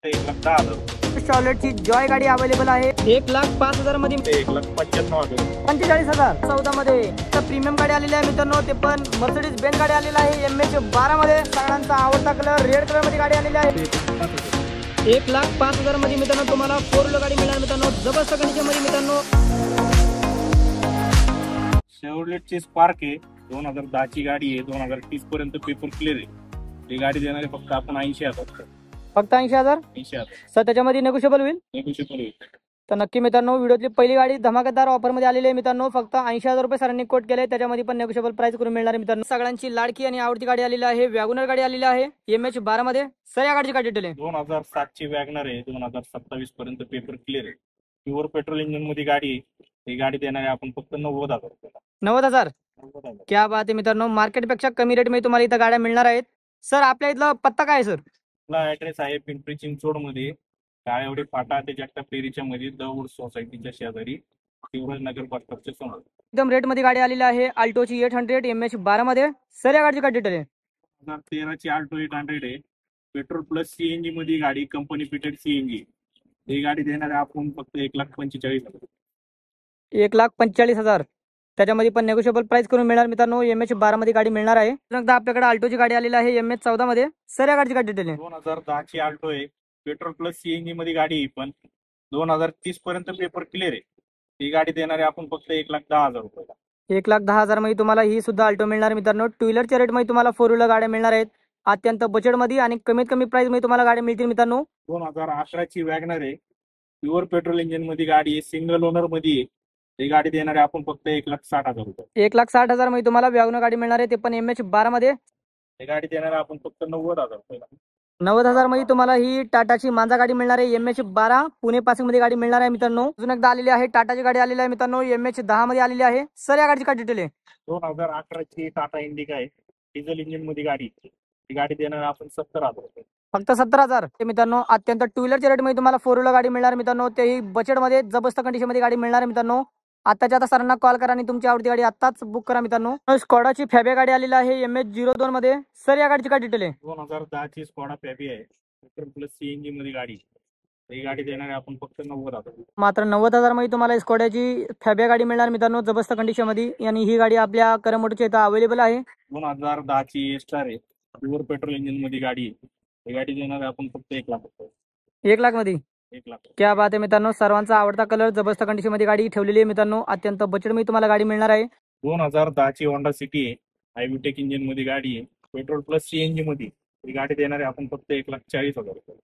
1,10,000. शॉर्लेटची Joy गाडी available आहे 1,05,000 मध्ये 1,95,000. 45,000 14 मध्ये तर प्रीमियम गाडी आलेली आहे मित्रांनो. ते पण मर्सिडीज बेंज गाडी आलेली आहे MH12 मध्ये. सगळ्यांचा आवडता कलर रेड कलर मध्ये गाडी आलेली आहे 1,05,000 मध्ये मित्रांनो. तुम्हाला 4 व्हीलर गाडी मिळणार मित्रांनो, जबरदस्त कंडिशन मध्ये मित्रांनो. शेवलेटची स्पार्क आहे, 2010 ची गाडी आहे. 2030 पर्यंत पेपर क्लिअर आहे. ही गाडी देणार आहे फक्त आपण 80,000. फक्त 80,000 80,000 सर. त्याच्यामध्ये नेगोशिएबल होईल नेगोशिएबल होईल. तर नक्की मित्रांनो, व्हिडिओतली पहिली गाडी धमाकेदार ऑफर मध्ये आलेली आहे मित्रांनो. फक्त 80,000 रुपये सरांनी कोट केले. त्याच्यामध्ये पण नेगोशिएबल प्राइस करून मिळणार आहे मित्रांनो. सगळ्यांची लाडकी आणि आवडती गाडी आलेली आहे वॅगनर गाडी आलेली आहे MH12 मध्ये. सर या गाडीची काय डिटेल आहे? 2007 ची वॅगनर आहे. 2027 पर्यंत पेपर क्लिअर आहे. प्युअर पेट्रोल इंजिन मध्ये गाडी आहे. ही गाडी देणार आहे आपण फक्त 90,000 रुपयाला. 90,000 क्या बात आहे मित्रांनो. मार्केटपेक्षा कमी रेट मध्ये तुम्हाला इथं गाड्या मिळणार आहेत. सर आपल्या इथला पत्ता काय आहे सर? आपला ऍड्रेस आहे पिंपरी चिंचवड मध्ये, काळेवाडी फाटा ते जगताप फेरीच्या मध्ये, दवूड सोसायटीच्या शेजारी, शिवराजनगर बस स्टॉपच्या समोर. एकदम रेट मध्ये गाडी आलेली आहे अल्टोची 800 MH12 मध्ये. सर या गाडीची काय डिटेल आहे? 2013 ची आल्टो 800 आहे. पेट्रोल प्लस सीएनजी मध्ये गाडी, कंपनी फिटेड सीएनजी. ही गाडी देणार आहे आपण फक्त 1,45,000. 1,45,000 त्याच्यामध्ये पण नेगोशिएबल प्राइस करून मिळणार मित्रांनो. MH12 मध्ये गाडी मिळणार आहे. एकदा आपल्याकडे अल्टोची गाडी आलेली आहे MH14 मध्ये. सर या गाडीची काय डिटेल आहे? 2010 ची आल्टो आहे. पेट्रोल प्लस सीएनजी मध्ये गाडी आहे, पण 2030 पर्यंत पेपर क्लिअर आहे. ही गाडी देणार आहे आपण फक्त 1,10,000 रुपयाला. 1,10,000 मध्ये तुम्हाला ही सुद्धा अल्टो मिळणार मित्रांनो. टू व्हीलरच्या रेट मध्ये तुम्हाला 4 व्हीलर गाड्या मिळणार आहेत अत्यंत बजेट मध्ये आणि कमीत कमी प्राइस मध्ये तुम्हाला गाड्या मिळतील मित्रांनो. 2011 ची वॅगनर आहे. प्युअर पेट्रोल इंजिन मध्ये गाडी आहे, सिंगल ओनर मध्ये आहे. ही गाडी देणार आहे आपण फक्त 1,60,000 रुपये. 1,60,000 मध्ये तुम्हाला वॅगनर गाडी मिळणार आहे, ते पण MH12 मध्ये. ही गाडी देणार आहे आपण फक्त 90,000 रुपयाला. 90,000 मध्ये तुम्हाला ही टाटाची मांजा गाडी मिळणार आहे MH12 पुणे पासिंग मध्ये गाडी मिळणार आहे मित्रांनो. अजून एकदा आलेली आहे टाटाची गाडी आलेली आहे मित्रांनो MH10 मध्ये आलेली आहे. सर या गाडीची काय डिटेल आहे? 2011 ची टाटा इंडिका आहे, डिझेल इंजिन मध्ये गाडी. ही गाडी देणार आहे आपण 70,000 रुपये. फक्त 70,000 ते मित्रांनो. अत्यंत टू व्हीलरच्या रेट मध्ये तुम्हाला 4 व्हीलर गाडी मिळणार मित्रांनो, तेही बजेट मध्ये जबरदस्त कंडिशन मध्ये गाडी मिळणार मित्रांनो. आताच्या आता सरांना कॉल करा आणि तुमची आवडती गाडी आताच बुक करा मित्रांनो. स्कॉडाची फॅबिया गाडी आलेली आहे MH02 मध्ये. सर या गाडीची काय डिटेल आहे? 2010 ची स्कॉडा फॅबिया आहे, पेट्रोल प्लस सीएनजी मध्ये गाडी. ही गाडी देणार आहे आपण फक्त 90,000. मात्र 90,000 मध्ये तुम्हाला स्कॉडाची फॅबिया गाडी मिळणार मित्रांनो, जबरदस्त कंडिशन मध्ये. आणि ही गाडी आपल्या करमोटच्या इथं अवेलेबल आहे. 2010 ची स्टार आहे, प्युअर पेट्रोल इंजिन मध्ये गाडी आहे. ही गाडी देणार आहे आपण फक्त 1,00,000 रुपये. 1,00,000 मध्ये 1,00,000. क्या बात आहे मित्रांनो. सर्वांचा आवडता कलर, जबरदस्त कंडिशन मध्ये गाडी ठेवलेली आहे मित्रांनो. अत्यंत बजेट मध्ये तुम्हाला गाडी मिळणार आहे. 2010 ची होंडा सिटी आहे, हायविटेक इंजिन मध्ये गाडी आहे, पेट्रोल प्लस सीएनजी मध्ये. ही गाडी देणार आहे आपण फक्त 1,40,000 रुपये.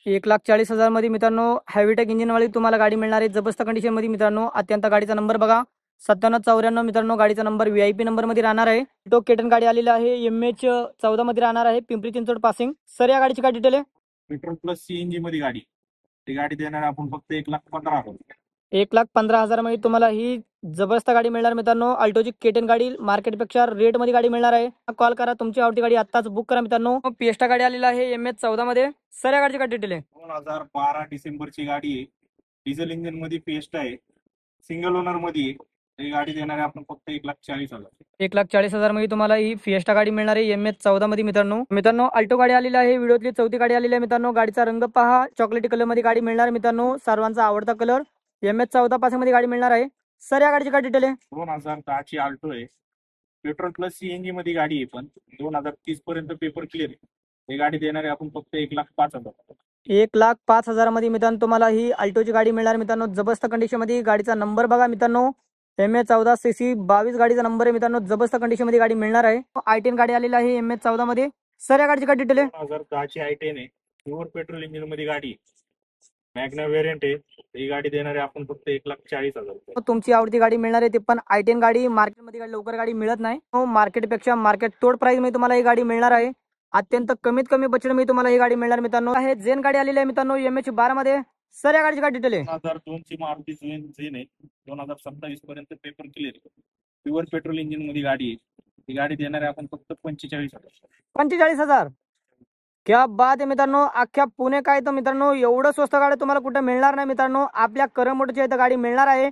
1,40,000 मध्ये मित्रांनो हॅविटेक इंजिन वाली तुम्हाला गाडी मिळणार आहे जबरदस्त कंडिशन मध्ये मित्रांनो. अत्यंत गाडीचा नंबर बघा 9794 मित्रांनो. गाडीचा नंबर VIP नंबर मध्ये राहणार आहे. तो केटन गाडी आलेली आहे MH14 मध्ये राहणार आहे, पिंपरी चिंचवड पासिंग. सर या गाडीची काय डिटेल आहे? पेट्रोल प्लस सीएनजी मध्ये गाडी. ही गाडी देणार आहे आपण फक्त 1,15,000 रुपये. 1,15,000 मध्ये तुम्हाला ही जबरदस्त गाडी मिळणार मित्रांनो. अल्टोची केटन गाडी मार्केटपेक्षा रेट मध्ये गाडी मिळणार आहे. कॉल करा, तुमची आवडती गाडी आताच बुक करा मित्रांनो. फिएस्टा गाडी आलेली आहे MH14 मध्ये. सर या गाडीची काय डिटेल आहे? 2012 डिसेंबरची गाडी आहे, डिझेल इंजिन मध्ये फिएस्टा आहे, सिंगल ओनर मध्ये आहे. ही गाडी देणार आहे आपण फक्त 1,40,000. 1,40,000 मध्ये तुम्हाला ही फिएस्टा गाडी मिळणार आहे MH14 मध्ये मित्रांनो. अल्टो गाडी आलेली आहे, व्हिडिओतली चौथी गाडी आलेली आहे मित्रांनो. गाडीचा रंग पहा, चॉकलेटी कलर मध्ये गाडी मिळणार मित्रांनो. सर्वांचा आवडता कलर MH14 पासिंग मध्ये गाडी मिळणार आहे. सर या गाडीची काय डिटेल आहे? 2010 ची आल्टो आहे, पेट्रोल प्लस सीएनजी मध्ये गाडी आहे, पण 2030 पर्यंत पेपर क्लिअर आहे. ही गाडी देणार आहे आपण फक्त 1,05,000. 1,05,000 मध्ये मित्रांनो तुम्हाला ही अल्टोची गाडी मिळणार मित्रांनो, जबरदस्त कंडिशन मध्ये. गाडीचा नंबर बघा मित्रांनो, MH14 CC 22 गाडीचा नंबर आहे मित्रांनो. जबरदस्त कंडिशन मध्ये गाडी मिळणार आहे. I10 गाडी आलेली आहे MH14 मध्ये. सर या गाडीची काय डिटेल आहे? 2010 ची I10 आहे, प्युअर पेट्रोल इंजिन मध्ये गाडी, मॅग्ना व्हेरियंट आहे. ही गाडी देणार आहे आपण फक्त 1,40,000 रुपये. तुमची आवडती गाडी मिळणार आहे, ते पण I10 गाडी. मार्केटमध्ये लवकर गाडी मिळत नाही. मार्केटपेक्षा मार्केट तोड प्राइस मध्ये तुम्हाला ही गाडी मिळणार आहे. अत्यंत कमीत कमी बजेट मध्ये तुम्हाला ही गाडी मिळणार मित्रांनो. हे जेन गाडी आलेली आहे मित्रांनो MH12 मध्ये. सर या गाडीची काय डिटेल आहे? 2002 ची मारुती जेन आहे, 2027 पर्यंत पेपर क्लिअर आहे, प्युअर पेट्रोल इंजिन मध्ये गाडी आहे. ही गाडी देणार आहे आपण फक्त 45,000. 45,000 क्या बात आहे मित्रांनो. अख्ख्या पुणे काय तर मित्रांनो एवढं स्वस्त गाडी तुम्हाला कुठे मिळणार नाही मित्रांनो. आपल्या करमोटच्या इथं गाडी मिळणार आहे.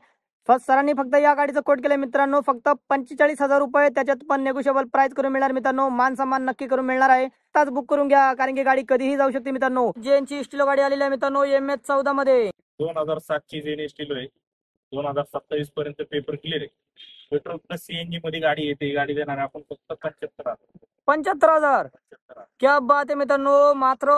फर्स्ट सरांनी फक्त या गाडीचं कोट केलं मित्रांनो फक्त 45,000 रुपये, त्याच्यात पण नेगोशिएबल प्राइस करून मिळणार मित्रांनो, मान सन्मान नक्की करून मिळणार आहे. आताच बुक करून घ्या कारण की गाडी कधीही जाऊ शकते मित्रांनो. जेनची स्टिलो गाडी आलेली आहे मित्रांनो MS14 मध्ये. 2007 ची स्टील आहे. 2027 पर्यंत पेपर क्लिअर आहे. पेट्रोल प्लस सीएनजी मध्ये गाडी येते. गाडी देणार आपण फक्त 75,000. क्या बात आहे मित्रांनो, मात्र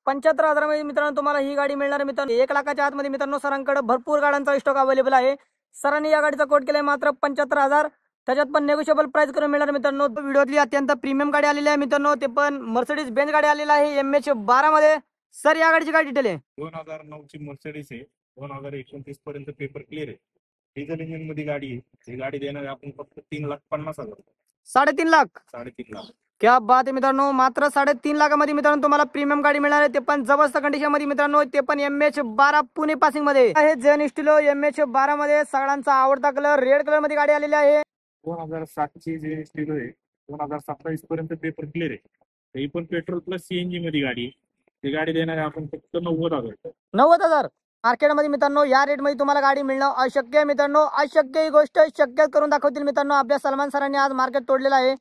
75,000 मध्ये मित्रांनो तुम्हाला ही गाडी मिळणार आहे मित्रांनो. 1 लाखाच्या आतमध्ये मित्रांनो सरांकडे भरपूर गाड्यांचा स्टॉक अवेलेबल आहे. सरांनी या गाडीचा कोट केलाय मात्र 75,000, त्याच्यात पण नेगोशिएबल प्राइस करून मिळणार मित्रांनो. व्हिडिओतली अत्यंत प्रीमियम गाडी आलेली आहे मित्रांनो, ते पण मर्सिडीज बेंज गाडी आलेली आहे MH12 मध्ये. सर या गाडीची काय डिटेल आहे? 2009 ची मर्सिडीज आहे. 2029 पर्यंत पेपर क्लिअर आहे. डिझेल इंजिन मध्ये गाडी आहे. ही गाडी देणार आपण फक्त 3,50,000. 3.5 लाख. 3.5 लाख. क्या बात आहे मित्रांनो, मात्र 3.5 लाखामध्ये मित्रांनो तुम्हाला प्रीमियम गाडी मिळणार आहे, ते पण जबरदस्त कंडिशन मध्ये मित्रांनो, ते पण MH12 पुणे पासिंग मध्ये आहे. जेन स्टिलो MH12 मध्ये सगळ्यांचा आवडता कलर रेड कलर मध्ये गाडी आलेली आहे. 2007 ची जी स्टिलो आहे. 2027 पर्यंत पेपर क्लिअर आहे. ही पण पेट्रोल प्लस सीएनजी मध्ये गाडी आहे. ती गाडी देणार आहे आपण फक्त 90,000. 90,000 मार्केटमध्ये मित्रांनो या रेट मध्ये तुम्हाला गाडी मिळणं अशक्य आहे मित्रांनो. अशक्य ही गोष्ट शक्य करून दाखवतील मित्रांनो आपल्या सलमान सरांनी आज मार्केट तोडलेलं आहे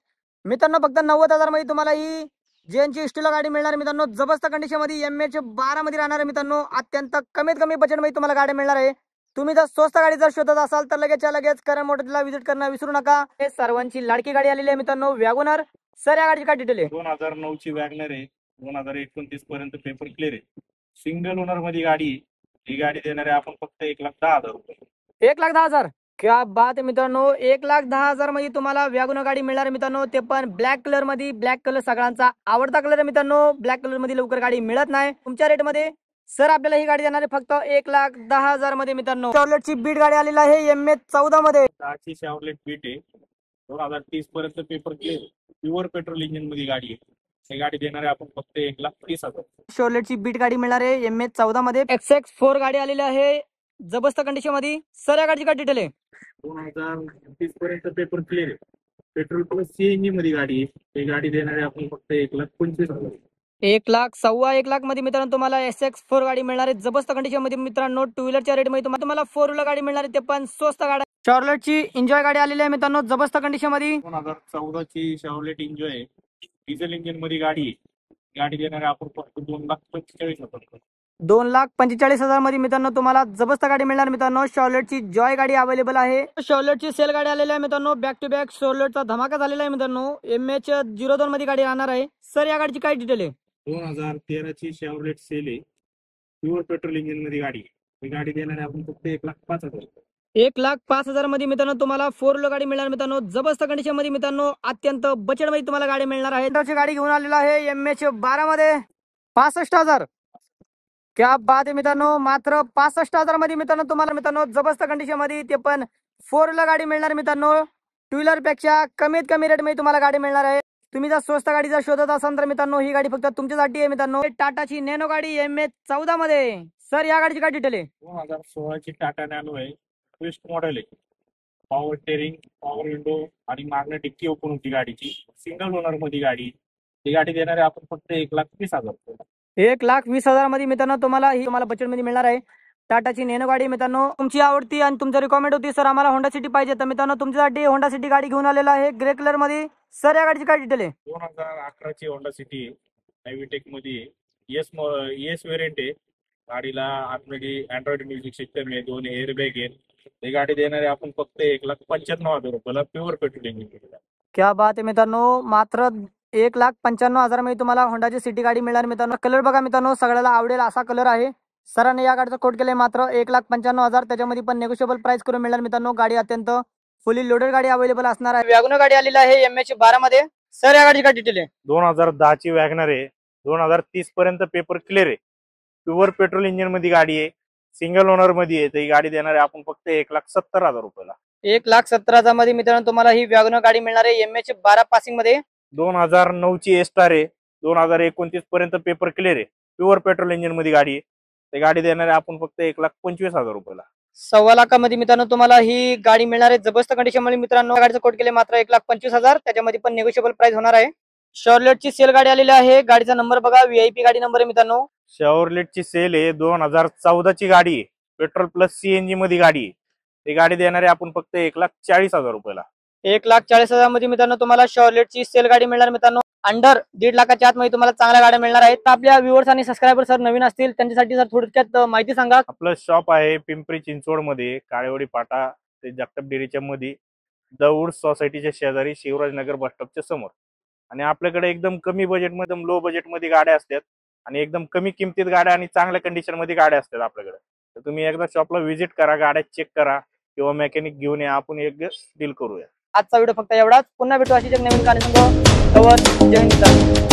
मित्रांनो. फक्त 90,000 मध्ये तुम्हाला ही जेनची स्टिलो गाडी मिळणार मित्रांनो. जबरदस्त कंडिशन मध्ये MH12 मध्ये राहणार आहे मित्रांनो. अत्यंत कमीत कमी बजेट मध्ये तुम्हाला गाडी मिळणार आहे. तुम्ही जर स्वस्त गाडी जर शोधत असाल तर लगेच करण मोटरला व्हिजिट करणं विसरू नका. हे सर्वांची लाडकी गाडी आलेली आहे मित्रांनो वॅगनर. सर या गाडीची काय डिटेल आहे? 2009 ची वॅगनर आहे. 2029 पर्यंत पेपर क्लिअर आहे. सिंगल ओनर मध्ये गाडी आहे. ही गाडी देणार आहे आपण फक्त 1,10,000 रुपये. 1,10,000. क्या बात आहे मित्रांनो, 1,10,000 मध्ये तुम्हाला वॅगनर गाडी मिळणार आहे मित्रांनो, ते पण ब्लॅक कलर मध्ये. ब्लॅक कलर सगळ्यांचा आवडता कलर आहे मित्रांनो. ब्लॅक कलर मध्ये लवकर गाडी मिळत नाही तुमच्या रेट मध्ये. सर आपल्याला ही गाडी देणार आहे फक्त 1,10,000 मध्ये मित्रांनो. शॉर्लेटची बीट गाडी आलेली आहे MS14 मध्ये. 10ची शॉर्लेट बीट आहे. 2030 पर्यंत पेपर क्लिअर आहे. प्युअर पेट्रोल इंजिन मध्ये गाडी आहे. ही गाडी देणार आहे आपण फक्त 1,30,000. शॉर्लेटची बीट गाडी मिळणार आहे MS14 मध्ये. XX4 गाडी आलेली आहे जबरदस्त कंडिशन मध्ये. सर या गाडीची काय डिटेल आहे? 2030 पर्यंत पेपर क्लिअर आहे. पेट्रोल प्लस सीएनजी मध्ये गाडी आहे. ही गाडी देणार आहे आपण फक्त 1,25,000. 1 लाख 1.25 लाख मध्ये मित्रांनो तुम्हाला SX4 गाडी मिळणार आहे जबरदस्त कंडिशन मध्ये मित्रांनो. टू व्हीलरच्या रेट मध्ये तुम्हाला 4 व्हीलर गाडी मिळणार आहे, ते पण स्वस्त गाडी. शॉर्लेटची एन्जॉय गाडी आलेली आहे मित्रांनो जबरदस्त कंडिशन मध्ये. 2014 ची शॉर्लेट एन्जॉय आहे. डिझेल इंजिन मध्ये गाडी आहे. गाडी देणार आहे आपण फक्त 2,45,000. 2,45,000 मध्ये मित्रांनो तुम्हाला जबरदस्त गाडी मिळणार मित्रांनो. शॉर्लेटची जॉय गाडी अवेलेबल आहे. शॉर्लेटची सेल गाडी आलेली आहे मित्रांनो. बॅक टू बॅक शॉर्लेटचा धमाका झालेला आहे मित्रांनो. MH02 मध्ये गाडी राहणार आहे. सर या गाडीची काय डिटेल आहे? 2013 ची शॉर्लेट सेल आहे. प्युअर पेट्रोल इंजिन मध्ये गाडी आहे. ही गाडी देणार आहे आपण फक्त 1,05,000. 1,05,000 मध्ये मित्रांनो तुम्हाला 4 व्हीलर गाडी मिळणार मित्रांनो जबरदस्त कंडिशन मध्ये मित्रांनो. अत्यंत बजेट मध्ये तुम्हाला गाडी मिळणार आहे. गाडी घेऊन आलेला आहे MH12 मध्ये 65,000. क्या बात आहे मित्रांनो, मात्र 65,000 मध्ये मित्रांनो तुम्हाला मित्रांनो जबरदस्त कंडिशन मध्ये, ते पण 4 व्हीलर गाडी मिळणार मित्रांनो. टू व्हीलर पेक्षा कमीत कमी रेट मध्ये तुम्हाला गाडी मिळणार आहे. तुम्ही जर स्वस्त गाडी जर शोधत असाल तर मित्रांनो ही गाडी फक्त तुमच्यासाठी आहे मित्रांनो. टाटाची नॅनो गाडी MH14 मध्ये. सर या गाडीची काय डिटेल आहे? 2016 ची टाटा नॅनो आहे. ट्विस्ट मॉडेल आहे. पॉवर स्टेरिंग, पॉवर विंडो आणि मागणं डिक्की ओपन होती गाडीची. सिंगल ओनर मध्ये गाडी. ही गाडी देणार आहे आपण फक्त 1,20,000. 1,20,000 मध्ये मित्रांनो तुम्हाला बजेट मध्ये मिळणार आहे. टाटाची नॅनो गाडी मित्रांनो तुमची आवडती आणि तुमची रिकमेंड होती सर आम्हाला होंडा सिटी पाहिजे, तर मित्रांनो तुमच्यासाठी होंडा सिटी गाडी घेऊन आलेला आहे ग्रे कलर मध्ये. सर या गाडीची काय डिटेल आहे? 2011 ची होंडा सिटी आहे. हायवीटेक मध्ये येस व्हेरियंट आहे. गाडीला आतमध्ये अँड्रॉइड म्युझिक सिस्टम आहे. 2 एअरबॅग आहेत. ही गाडी देणार आहे आपण फक्त 1,95,000 रुपयाला प्युअर पेट्रोल इंजिन. क्या बात आहे मित्रांनो, मात्र 1,95,000 मध्ये तुम्हाला होंडाची सिटी गाडी मिळणार मित्रांनो. कलर बघा मित्रांनो सगळ्याला आवडेल असा कलर आहे. सरांनी या गाडीचा कोट केलाय मात्र 1,95,000. त्याच्यामध्ये पण नेगोशिएबल प्राइस करून मिळणार मित्रांनो. गाडी अत्यंत फुली लोडेड गाडी अवेलेबल असणार आहे. वॅगनर गाडी आलेली आहे MH12 मध्ये. सर या गाडीची काय डिटेल आहे? 2010 ची वॅगनर आहे. 2030 पर्यंत पेपर क्लिअर आहे. प्युअर पेट्रोल इंजिन मध्ये गाडी आहे. सिंगल ओनर मध्ये आहे. ही गाडी देणार आहे आपण फक्त 1,70,000 रुपयाला. 1,70,000 मध्ये मित्रांनो तुम्हाला ही वॅगनर गाडी मिळणार आहे MH12 पासिंग मध्ये. 2009 ची एस्टार आहे. 2029 पर्यंत पेपर क्लिअर आहे. प्युअर पेट्रोल इंजिन मध्ये गाडी आहे. ती गाडी देणार आहे आपण फक्त 1,25,000 रुपयाला. 1.25 लाखामध्ये मित्रांनो तुम्हाला ही गाडी मिळणार आहे जबरदस्त कंडिशन मध्ये मित्रांनो. गाडीचा कोट केले मात्र 1,25,000. त्याच्यामध्ये पण नेगोशिएबल प्राइस होणार आहे. शॉर्लेटची सेल गाडी आलेली आहे. गाडीचा नंबर बघा VIP गाडी नंबर आहे मित्रांनो. शॉर्लेटची सेल आहे. 2014 ची गाडी आहे. पेट्रोल प्लस CNG मध्ये गाडी आहे. ती गाडी देणार आहे आपण फक्त 1,40,000 रुपयाला. 1,40,000 मध्ये मित्रांनो तुम्हाला शॉर्लेटची सेल गाडी मिळणार मित्रांनो. अंडर 1.5 लाखाच्या आतमध्ये तुम्हाला चांगल्या गाड्या मिळणार आहेत. तर आपल्या व्ह्युअर्स आणि सबस्क्रायबर सर नवीन असतील त्यांच्यासाठी सर थोडक्यात माहिती सांगा. आपलं शॉप आहे पिंपरी चिंचवड मध्ये, काळेवाडी फाटा ते जगताप डेअरीच्या मध्ये, दौड सोसायटीच्या शेजारी, शिवराजनगर बस स्टॉपच्या समोर. आणि आपल्याकडे एकदम कमी बजेटमध्ये, लो बजेटमध्ये गाड्या असतात आणि एकदम कमी किमतीत गाड्या आणि चांगल्या कंडिशन मध्ये गाड्या असतात आपल्याकडे. तर तुम्ही एकदा शॉपला व्हिजिट करा, गाड्या चेक करा किंवा मेकॅनिक घेऊन या, आपण एक डील करूया. आजचा व्हिडिओ फक्त एवढाच. पुन्हा भेटू अशीच एक नवीन कहाणी संग. जय हिंद.